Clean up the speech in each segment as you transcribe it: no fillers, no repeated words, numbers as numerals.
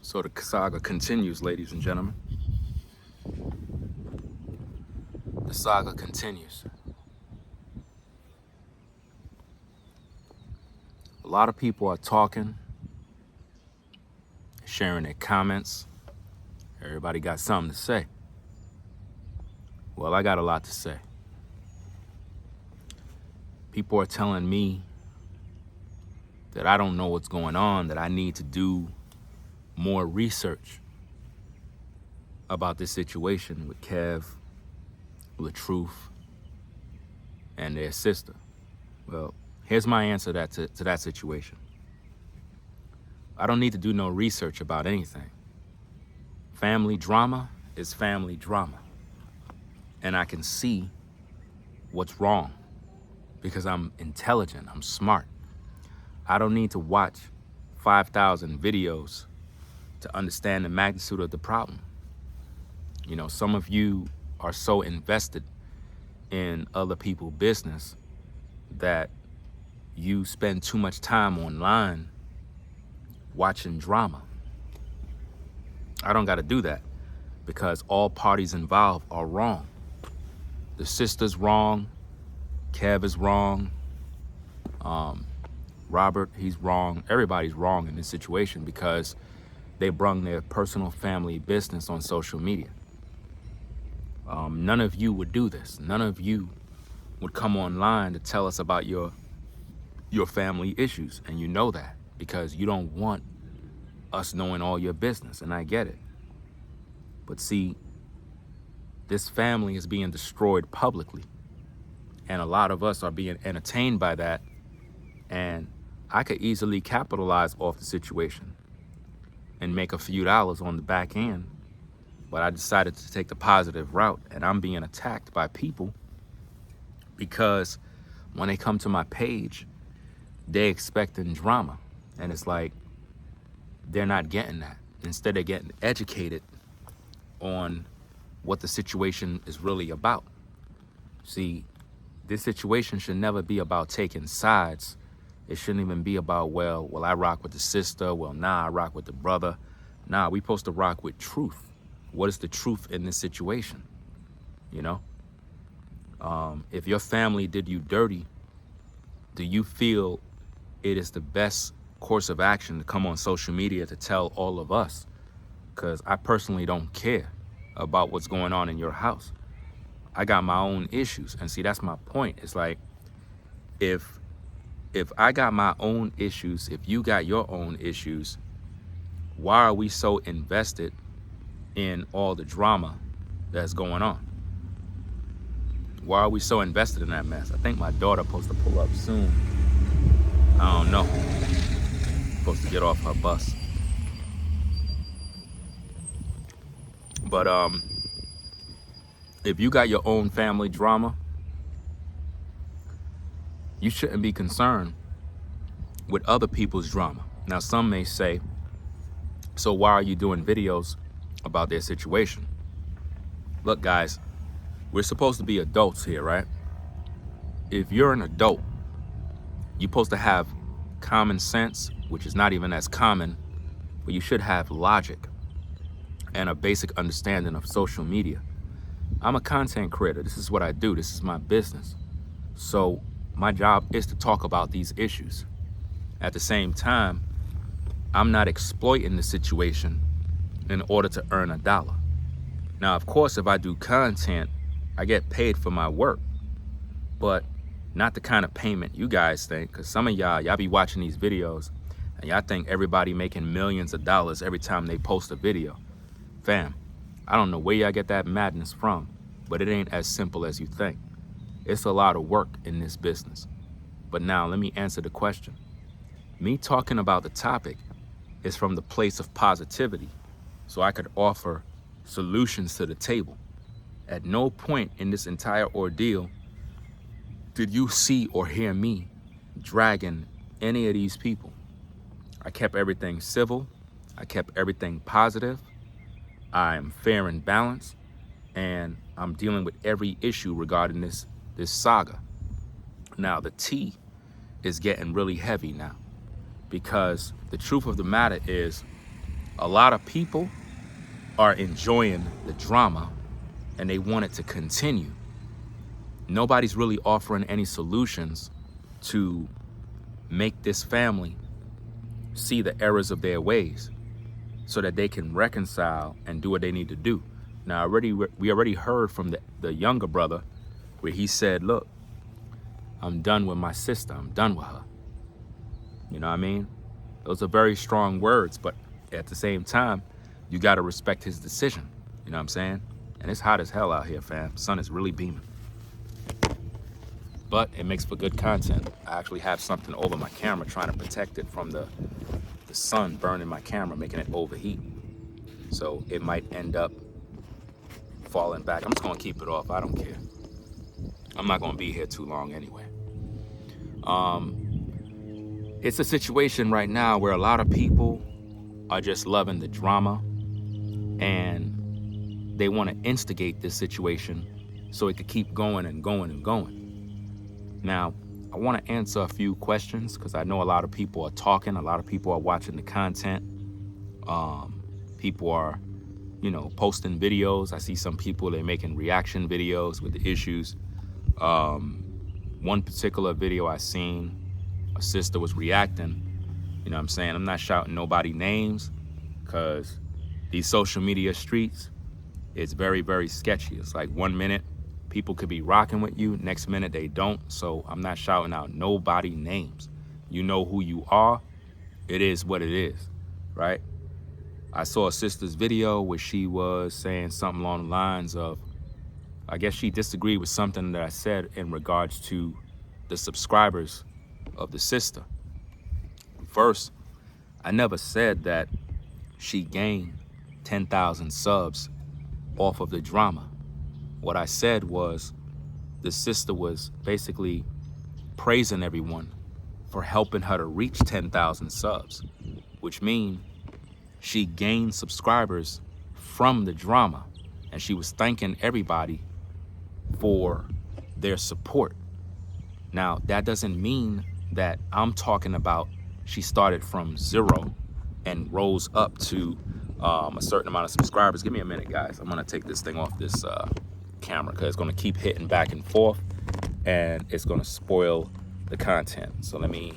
So the saga continues, ladies and gentlemen. The saga continues. A lot of people are talking, sharing their comments. Everybody got something to say. Well, I got a lot to say. People are telling me that I don't know what's going on, that I need to do more research about this situation with LaTruth and their sister. Well, here's my answer to that situation. I don't need to do no research about anything. Family drama is family drama. And I can see what's wrong because I'm intelligent, I'm smart. I don't need to watch 5,000 videos to understand the magnitude of the problem. You know, some of you are so invested in other people's business that you spend too much time online watching drama. I don't got to do that because all parties involved are wrong. The sister's wrong, Kev is wrong, Robert, he's wrong. Everybody's wrong in this situation because they brung their personal family business on social media. None of you would do this. None of you would come online to tell us about your family issues, and you know that because you don't want us knowing all your business, and I get it. But see, this family is being destroyed publicly, and a lot of us are being entertained by that, and I could easily capitalize off the situation and make a few dollars on the back end, but I decided to take the positive route, and I'm being attacked by people because when they come to my page, they're expecting drama, and it's like they're not getting that. Instead, they're getting educated on what the situation is really about. See, this situation should never be about taking sides. It shouldn't even be about, well, I rock with the sister. Well, nah, I rock with the brother. Nah, we supposed to rock with truth. What is the truth in this situation? You know? If your family did you dirty, do you feel it is the best course of action to come on social media to tell all of us? Because I personally don't care about what's going on in your house. I got my own issues. And see, that's my point. It's like, if I got my own issues, if you got your own issues, why are we so invested in all the drama that's going on? Why are we so invested in that mess? I think my daughter supposed to pull up soon. I don't know. Supposed to get off her bus. But if you got your own family drama, you shouldn't be concerned with other people's drama. Now, some may say, so why are you doing videos about their situation? Look, guys, we're supposed to be adults here, right? If you're an adult, you're supposed to have common sense, which is not even as common, but you should have logic and a basic understanding of social media. I'm a content creator. This is what I do. This is my business. So my job is to talk about these issues. At the same time, I'm not exploiting the situation in order to earn a dollar. Now, of course, if I do content, I get paid for my work, but not the kind of payment you guys think, because some of y'all be watching these videos and y'all think everybody making millions of dollars every time they post a video. Fam, I don't know where y'all get that madness from, but it ain't as simple as you think. It's a lot of work in this business. But now let me answer the question. Me talking about the topic is from the place of positivity, so I could offer solutions to the table. At no point in this entire ordeal did you see or hear me dragging any of these people. I kept everything civil. I kept everything positive. I'm fair and balanced, and I'm dealing with every issue regarding this saga. Now, the tea is getting really heavy now, because the truth of the matter is A lot of people are enjoying the drama and they want it to continue. Nobody's really offering any solutions to make this family see the errors of their ways so that they can reconcile and do what they need to do. Now, we already heard from the younger brother where he said, look, I'm done with my sister. I'm done with her. You know what I mean? Those are very strong words, but at the same time, you got to respect his decision. You know what I'm saying? And it's hot as hell out here, fam. Sun is really beaming. But it makes for good content. I actually have something over my camera trying to protect it from the sun burning my camera, making it overheat. So it might end up falling back. I'm just gonna keep it off. I don't care. I'm not gonna be here too long anyway. It's a situation right now where a lot of people are just loving the drama and they want to instigate this situation so it could keep going and going and going. Now, I want to answer a few questions because I know a lot of people are talking, a lot of people are watching the content. People are, posting videos. I see some people, they're making reaction videos with the issues. One particular video I seen, a sister was reacting. You know what I'm saying? I'm not shouting nobody names because these social media streets, it's very, very sketchy. It's like 1 minute people could be rocking with you, next minute they don't. So I'm not shouting out nobody names. You know who you are. It is what it is, right? I saw a sister's video where she was saying something along the lines of, I guess she disagreed with something that I said in regards to the subscribers of the sister. First, I never said that she gained 10,000 subs off of the drama. What I said was the sister was basically praising everyone for helping her to reach 10,000 subs, which means she gained subscribers from the drama, and she was thanking everybody for their support. Now, that doesn't mean that I'm talking about she started from 0 and rose up to a certain amount of subscribers. Give me a minute, guys. I'm gonna take this thing off this camera because it's gonna keep hitting back and forth and it's gonna spoil the content. So let me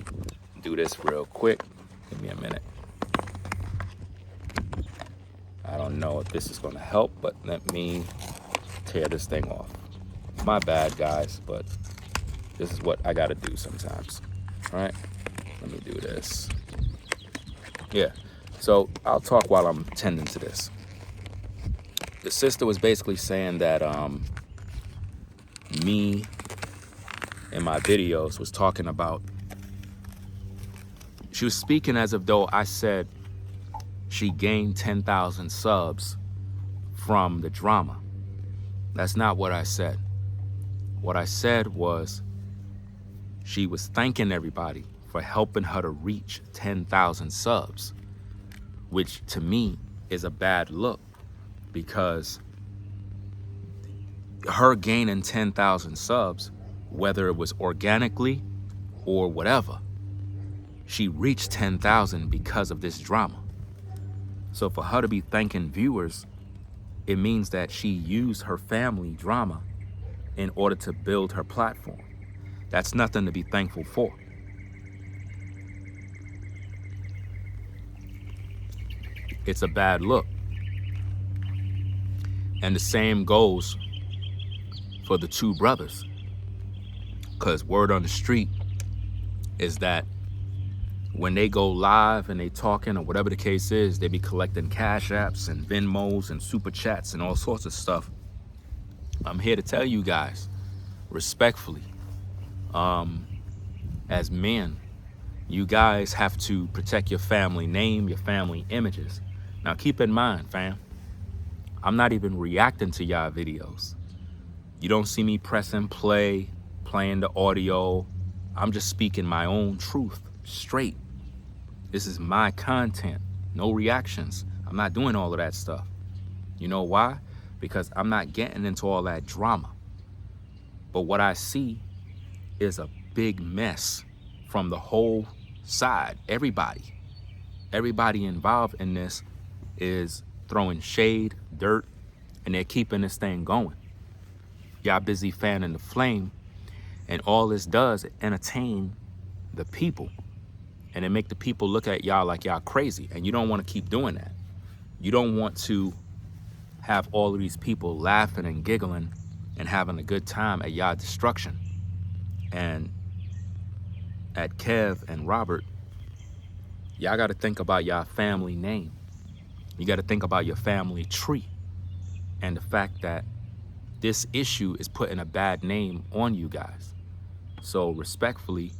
do this real quick. Give me a minute. I don't know if this is gonna help, but let me tear this thing off. My bad, guys, but this is what I gotta do sometimes. All right, let me do this. Yeah, so I'll talk while I'm tending to this. The sister was basically saying that me in my videos was talking about, she was speaking as if though I said she gained 10,000 subs from the drama. That's not what I said. What I said was she was thanking everybody for helping her to reach 10,000 subs, which to me is a bad look because her gaining 10,000 subs, whether it was organically or whatever, she reached 10,000 because of this drama. So for her to be thanking viewers, it means that she used her family drama in order to build her platform. That's nothing to be thankful for. It's a bad look. And the same goes for the two brothers. Because word on the street is that when they go live and they talking or whatever the case is, they be collecting cash apps and Venmos and super chats and all sorts of stuff. I'm here to tell you guys, respectfully, as men, you guys have to protect your family name, your family images. Now keep in mind, fam, I'm not even reacting to y'all videos. You don't see me pressing play, playing the audio. I'm just speaking my own truth, straight. This is my content, no reactions. I'm not doing all of that stuff. You know why? Because I'm not getting into all that drama. But what I see is a big mess from the whole side. Everybody involved in this is throwing shade, dirt, and they're keeping this thing going. Y'all busy fanning the flame, and all this does is entertain the people, and it make the people look at y'all like y'all crazy, and you don't want to keep doing that. You don't want to have all of these people laughing and giggling and having a good time at y'all destruction. And at Kev and Robert, y'all got to think about y'all family name. You got to think about your family tree, and the fact that this issue is putting a bad name on you guys. So respectfully,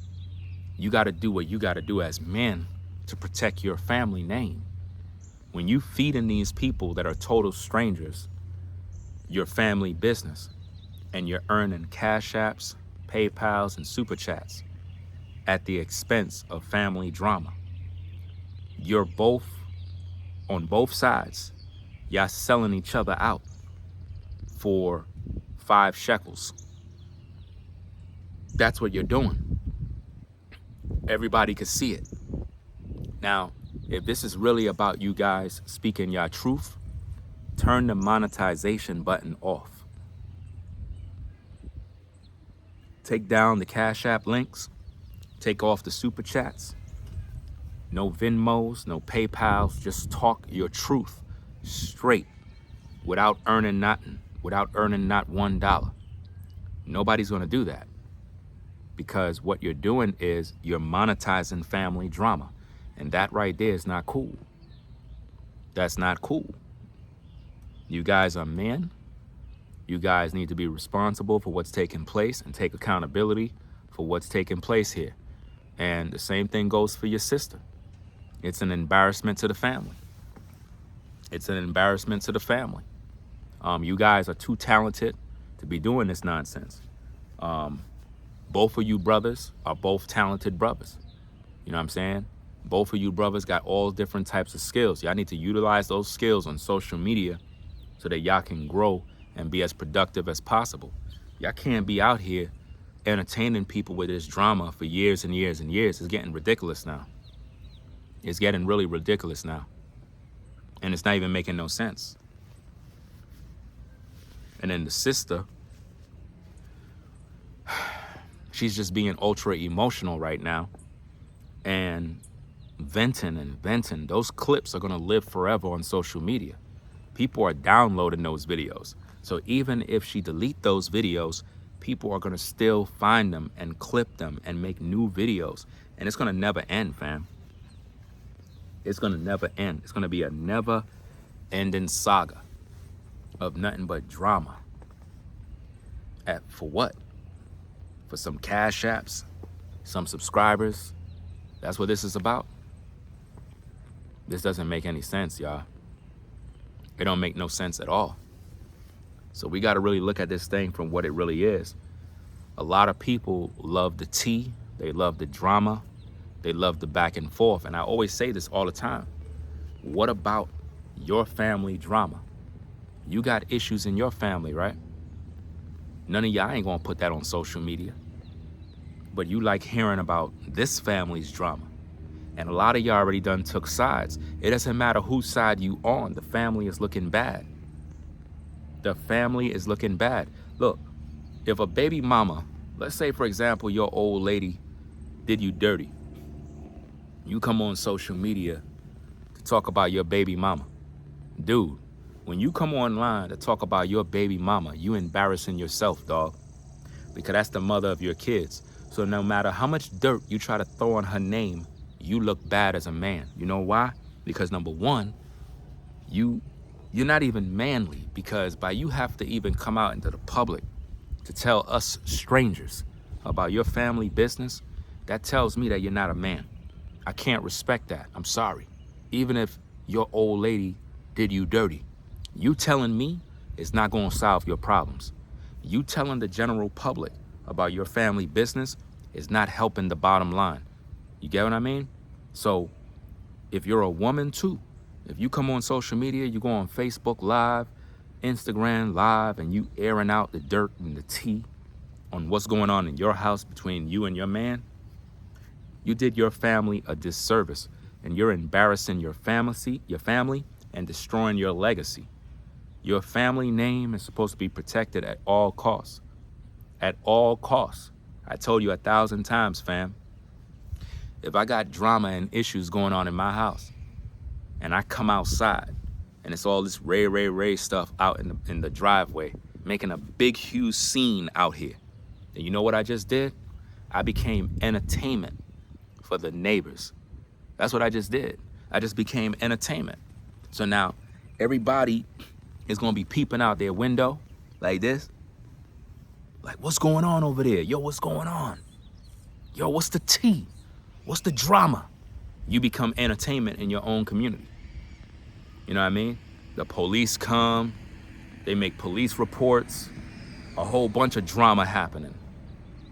you got to do what you got to do as men to protect your family name. When you feeding these people that are total strangers your family business, and you're earning cash apps, PayPals, and super chats at the expense of family drama, you're both, on both sides, y'all selling each other out for 5 shekels. That's what you're doing. Everybody could see it. Now, if this is really about you guys speaking your truth, turn the monetization button off. Take down the Cash App links. Take off the super chats. No Venmos, no PayPals. Just talk your truth straight without earning nothing, without earning not $1. Nobody's going to do that, because what you're doing is you're monetizing family drama. And that right there is not cool. That's not cool. You guys are men. You guys need to be responsible for what's taking place and take accountability for what's taking place here. And the same thing goes for your sister. It's an embarrassment to the family. It's an embarrassment to the family. You guys are too talented to be doing this nonsense. Both of you brothers are both talented brothers. You know what I'm saying? Both of you brothers got all different types of skills. Y'all need to utilize those skills on social media so that y'all can grow and be as productive as possible. Y'all can't be out here entertaining people with this drama for years and years and years. It's getting ridiculous now. It's getting really ridiculous now. And it's not even making no sense. And then the sister, she's just being ultra emotional right now and venting and venting. Those clips are gonna live forever on social media. People are downloading those videos. So even if she delete those videos, people are gonna still find them and clip them and make new videos. And it's gonna never end, fam. It's gonna never end. It's gonna be a never ending saga of nothing but drama. For what? For some cash apps, some subscribers. That's what this is about. This doesn't make any sense, y'all. It don't make no sense at all. So we got to really look at this thing from what it really is. A lot of people love the tea. They love the drama. They love the back and forth. And I always say this all the time. What about your family drama? You got issues in your family, right? None of y'all ain't gonna put that on social media. But you like hearing about this family's drama. And a lot of y'all already done took sides. It doesn't matter whose side you on. The family is looking bad. The family is looking bad. Look, if a baby mama, let's say for example, your old lady did you dirty. You come on social media to talk about your baby mama. Dude, when you come online to talk about your baby mama, you embarrassing yourself, dog. Because that's the mother of your kids. So no matter how much dirt you try to throw on her name, you look bad as a man. You know why? Because number one, you're not even manly, because by you have to even come out into the public to tell us strangers about your family business, that tells me that you're not a man. I can't respect that. I'm sorry. Even if your old lady did you dirty, you telling me is not going to solve your problems. You telling the general public about your family business is not helping the bottom line. You get what I mean? So if you're a woman too, if you come on social media, you go on Facebook Live, Instagram Live, and you airing out the dirt and the tea on what's going on in your house between you and your man, you did your family a disservice, and you're embarrassing your family and destroying your legacy. Your family name is supposed to be protected at all costs. At all costs. I told you 1,000 times, fam. If I got drama and issues going on in my house, and I come outside, and it's all this ray stuff out in the driveway, making a big, huge scene out here, and you know what I just did? I became entertainment for the neighbors. That's what I just did. I just became entertainment. So now everybody is gonna be peeping out their window like this. Like, what's going on over there? Yo, what's going on? Yo, what's the tea? What's the drama? You become entertainment in your own community. You know what I mean? The police come, they make police reports, a whole bunch of drama happening.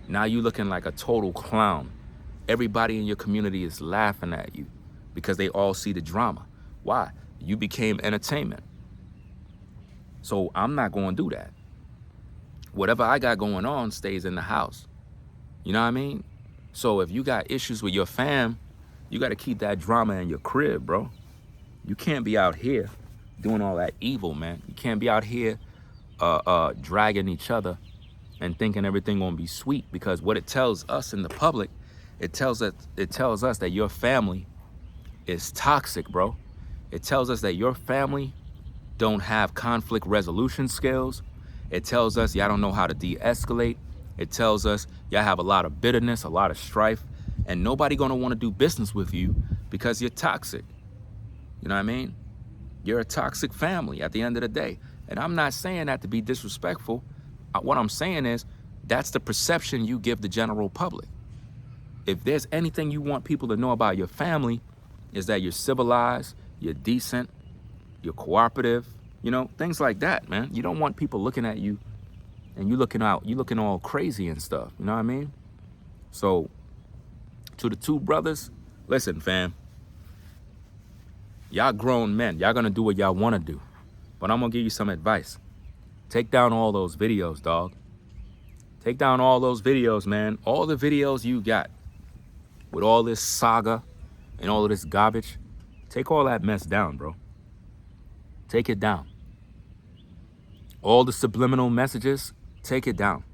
Now you looking like a total clown. Everybody in your community is laughing at you because they all see the drama. Why? You became entertainment. So I'm not going to do that. Whatever I got going on stays in the house. You know what I mean? So if you got issues with your fam, you got to keep that drama in your crib, bro. You can't be out here doing all that evil, man. You can't be out here dragging each other and thinking everything gonna be sweet, because what it tells us in the public, it tells us that your family is toxic, bro. It tells us that your family don't have conflict resolution skills. It tells us y'all don't know how to de-escalate. It tells us y'all have a lot of bitterness, a lot of strife, and nobody gonna wanna do business with you because you're toxic. You know what I mean? You're a toxic family at the end of the day. And I'm not saying that to be disrespectful. What I'm saying is that's the perception you give the general public. If there's anything you want people to know about your family, is that you're civilized, you're decent, you're cooperative, you know, things like that, man. You don't want people looking at you and you looking all crazy and stuff, you know what I mean? So to the two brothers, listen, fam, y'all grown men, y'all gonna do what y'all wanna do, but I'm gonna give you some advice. Take down all those videos, dog. Take down all those videos, man. All the videos you got with all this saga and all of this garbage, take all that mess down, bro. Take it down. All the subliminal messages, take it down.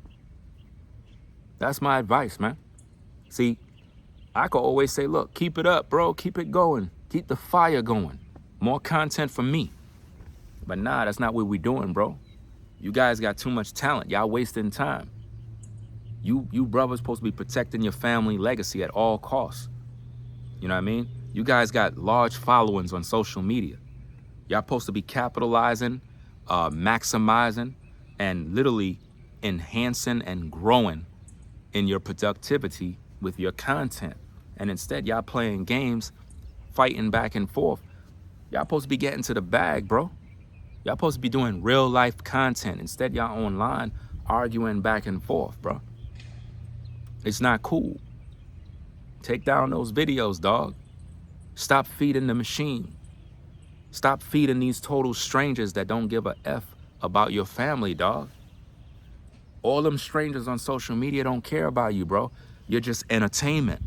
That's my advice, man. See, I could always say, look, keep it up, bro. Keep it going. Keep the fire going. More content for me. But nah, that's not what we're doing, bro. You guys got too much talent. Y'all wasting time. You brothers supposed to be protecting your family legacy at all costs. You know what I mean? You guys got large followings on social media. Y'all supposed to be capitalizing, maximizing, and literally enhancing and growing in your productivity with your content. And instead, y'all playing games, fighting back and forth. Y'all supposed to be getting to the bag, bro. Y'all supposed to be doing real life content. Instead, y'all online arguing back and forth, bro. It's not cool. Take down those videos, dog. Stop feeding the machine. Stop feeding these total strangers that don't give a F about your family, dog. All them strangers on social media don't care about you, bro. You're just entertainment.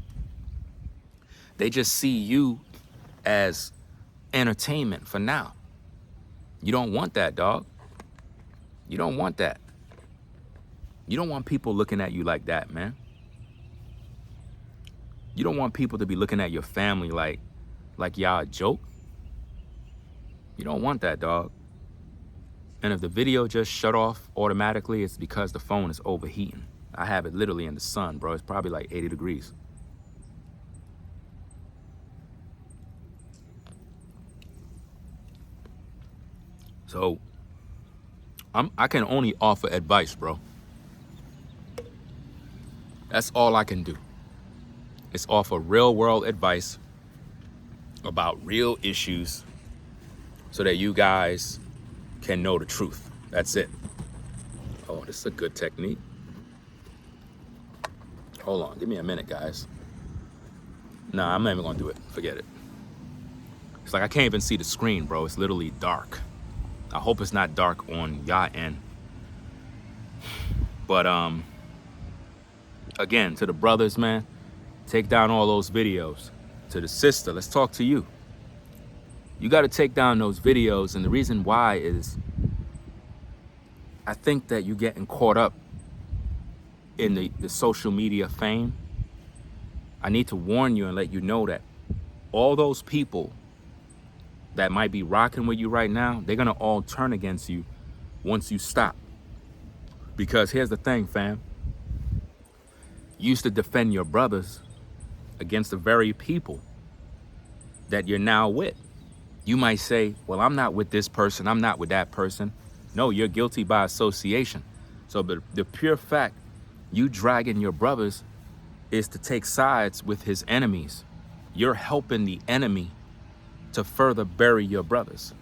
They just see you as entertainment for now. You don't want that, dog. You don't want that. You don't want people looking at you like that, man. You don't want people to be looking at your family like y'all a joke. You don't want that, dog. And if the video just shut off automatically, it's because the phone is overheating. I have it literally in the sun, bro. It's probably like 80 degrees. So I can only offer advice, bro. That's all I can do. It's offer real world advice about real issues so that you guys can know the truth. That's it. Oh, this is a good technique. Hold on, give me a minute, guys. Nah, I'm not even gonna do it. Forget it. It's like I can't even see the screen, bro. It's literally dark. I hope it's not dark on y'all end. But again, to the brothers, man, take down all those videos. To the sister, let's talk to you. You got to take down those videos. And the reason why is I think that you're getting caught up in the social media fame. I need to warn you and let you know that all those people that might be rocking with you right now, they're going to all turn against you once you stop. Because here's the thing, fam. You used to defend your brothers against the very people that you're now with. You might say, well, I'm not with this person, I'm not with that person. No, you're guilty by association. So the pure fact you dragging your brothers is to take sides with his enemies. You're helping the enemy to further bury your brothers.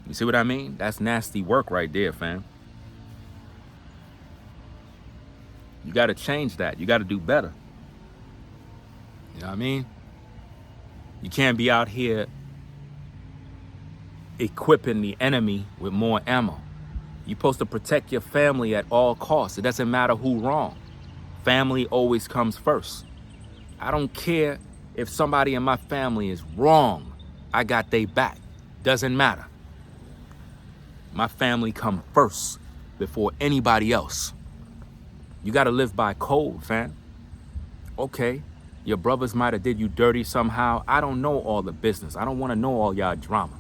You see what I mean? That's nasty work right there, fam. You got to change that. You got to do better. You know what I mean? You can't be out here equipping the enemy with more ammo. You're supposed to protect your family at all costs. It doesn't matter who's wrong. Family always comes first. I don't care if somebody in my family is wrong. I got they back. Doesn't matter. My family come first before anybody else. You got to live by code, fam. Okay, your brothers might have did you dirty somehow. I don't know all the business. I don't want to know all y'all drama.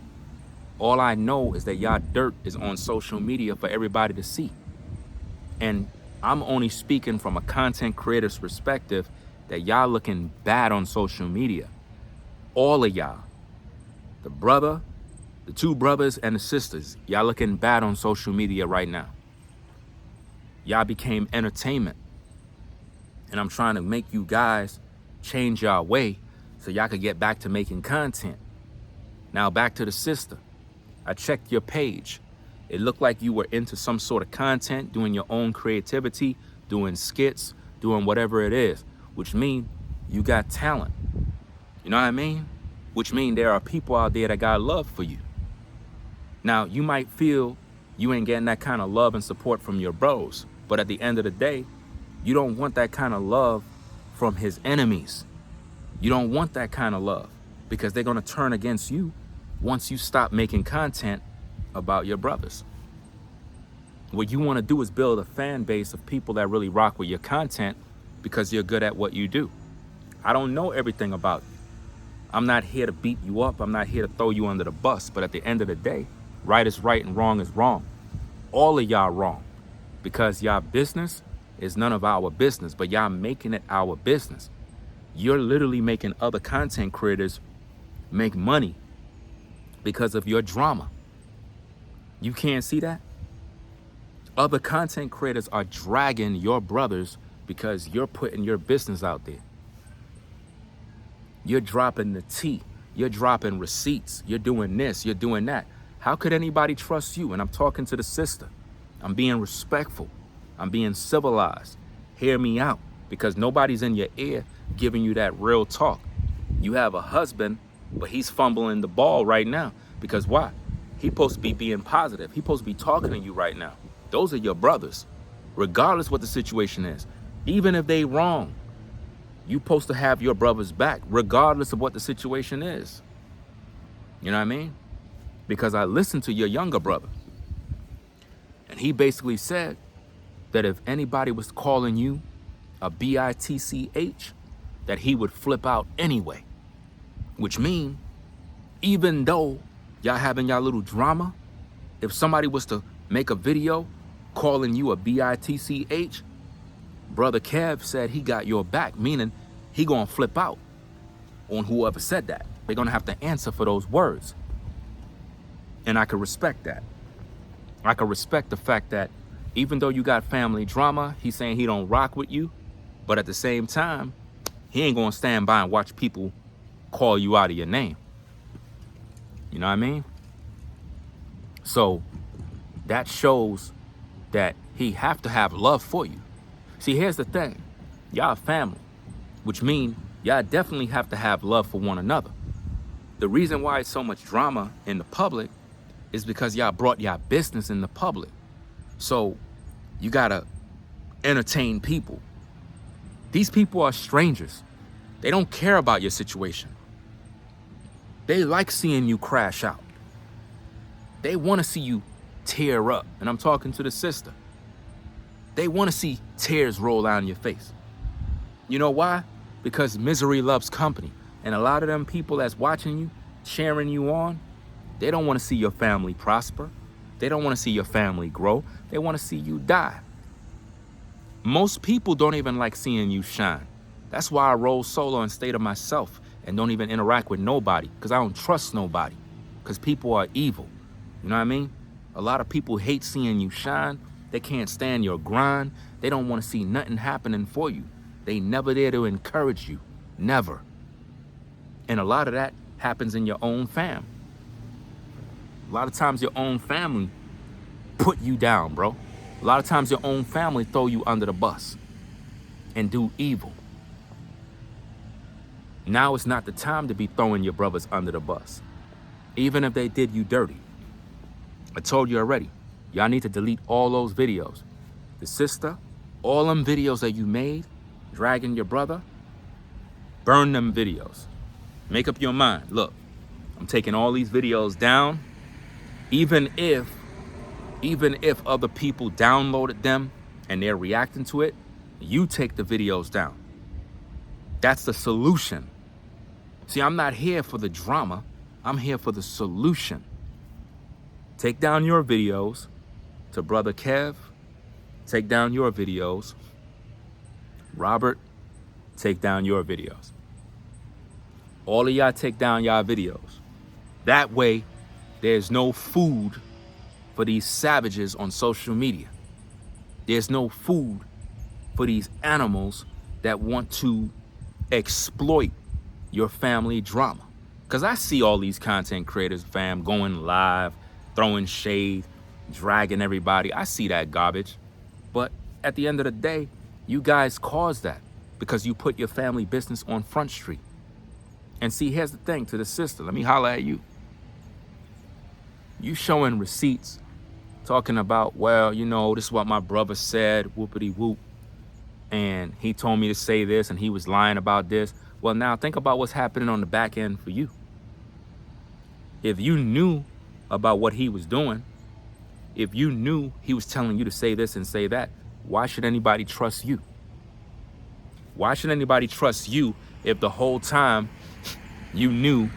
All I know is that y'all dirt is on social media for everybody to see. And I'm only speaking from a content creator's perspective that y'all looking bad on social media. All of y'all. The brother, the two brothers and the sisters, y'all looking bad on social media right now. Y'all became entertainment. And I'm trying to make you guys change y'all way so y'all could get back to making content. Now back to the sister. I checked your page. It looked like you were into some sort of content, doing your own creativity, doing skits, doing whatever it is, which means you got talent. You know what I mean? Which means there are people out there that got love for you. Now, you might feel you ain't getting that kind of love and support from your bros, but at the end of the day, you don't want that kind of love from his enemies. You don't want that kind of love because they're going to turn against you once you stop making content about your brothers. What you want to do is build a fan base of people that really rock with your content because you're good at what you do. I don't know everything about you. I'm not here to beat you up. I'm not here to throw you under the bus. But at the end of the day, right is right and wrong is wrong. All of y'all wrong because y'all business is none of our business, but y'all making it our business. You're literally making other content creators make money because of your drama. You can't see that? Other content creators are dragging your brothers because you're putting your business out there. You're dropping the tea. You're dropping receipts. You're doing this. You're doing that. How could anybody trust you? And I'm talking to the sister. I'm being respectful. I'm being civilized. Hear me out because nobody's in your ear giving you that real talk. You have a husband, but he's fumbling the ball right now. Because why? He's supposed to be being positive. He's supposed to be talking to you right now. Those are your brothers, regardless what the situation is. Even if they wrong, you supposed to have your brothers back, regardless of what the situation is. You know what I mean? Because I listened to your younger brother. And he basically said that if anybody was calling you a bitch, that he would flip out anyway. Which means, even though y'all having y'all little drama, if somebody was to make a video calling you a bitch, Brother Kev said he got your back, meaning he gonna flip out on whoever said that. They're gonna have to answer for those words. And I can respect that. I can respect the fact that even though you got family drama, he's saying he don't rock with you, but at the same time, he ain't gonna stand by and watch people call you out of your name. You know what I mean? So that shows that he have to have love for you. See, here's the thing. Y'all family, which means y'all definitely have to have love for one another. The reason why it's so much drama in the public is because y'all brought y'all business in the public. So you gotta entertain people. These people are strangers. They don't care about your situation. They like seeing you crash out. They want to see you tear up. And I'm talking to the sister. They want to see tears roll down your face. You know why? Because misery loves company. And a lot of them people that's watching you, cheering you on, they don't want to see your family prosper. They don't want to see your family grow. They want to see you die. Most people don't even like seeing you shine. That's why I roll solo and stay to myself and don't even interact with nobody, because I don't trust nobody, because people are evil. You know what I mean? A lot of people hate seeing you shine. They can't stand your grind. They don't want to see nothing happening for you. They never there to encourage you. Never. And a lot of that happens in your own fam. A lot of times your own family put you down, bro. A lot of times your own family throw you under the bus and do evil. Now it's not the time to be throwing your brothers under the bus, even if they did you dirty. I told you already, y'all need to delete all those videos. The sister, all them videos that you made, dragging your brother, burn them videos. Make up your mind. Look, I'm taking all these videos down, even if other people downloaded them and they're reacting to it, you take the videos down. That's the solution. See, I'm not here for the drama. I'm here for the solution. Take down your videos. To Brother Kev, take down your videos. Robert, take down your videos. All of y'all take down y'all videos. That way, there's no food for these savages on social media. There's no food for these animals that want to exploit your family drama. Because I see all these content creators, fam, going live, throwing shade, dragging everybody. I see that garbage. But at the end of the day, you guys caused that because you put your family business on Front Street. And see, here's the thing to the sister. Let me holler at you. You showing receipts, talking about, well, you know, this is what my brother said, whoopity whoop. And he told me to say this and he was lying about this. Well, now think about what's happening on the back end for you. If you knew about what he was doing, if you knew he was telling you to say this and say that, why should anybody trust you? Why should anybody trust you if the whole time you knew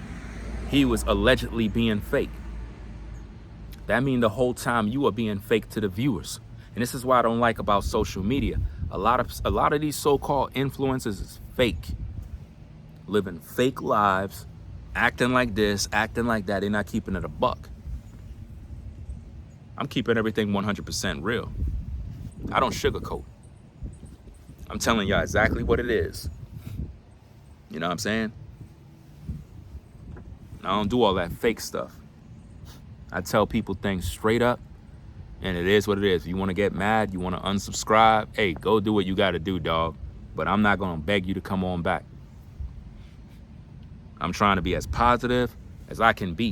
he was allegedly being fake? That means the whole time you are being fake to the viewers. And this is what I don't like about social media. A lot of these so-called influencers is fake. Living fake lives, acting like this, acting like that. They're not keeping it a buck. I'm keeping everything 100% real. I don't sugarcoat. I'm telling y'all exactly what it is. You know what I'm saying? I don't do all that fake stuff. I tell people things straight up, and it is what it is. If you want to get mad, you want to unsubscribe, hey, go do what you got to do, dog. But I'm not going to beg you to come on back. I'm trying to be as positive as I can be.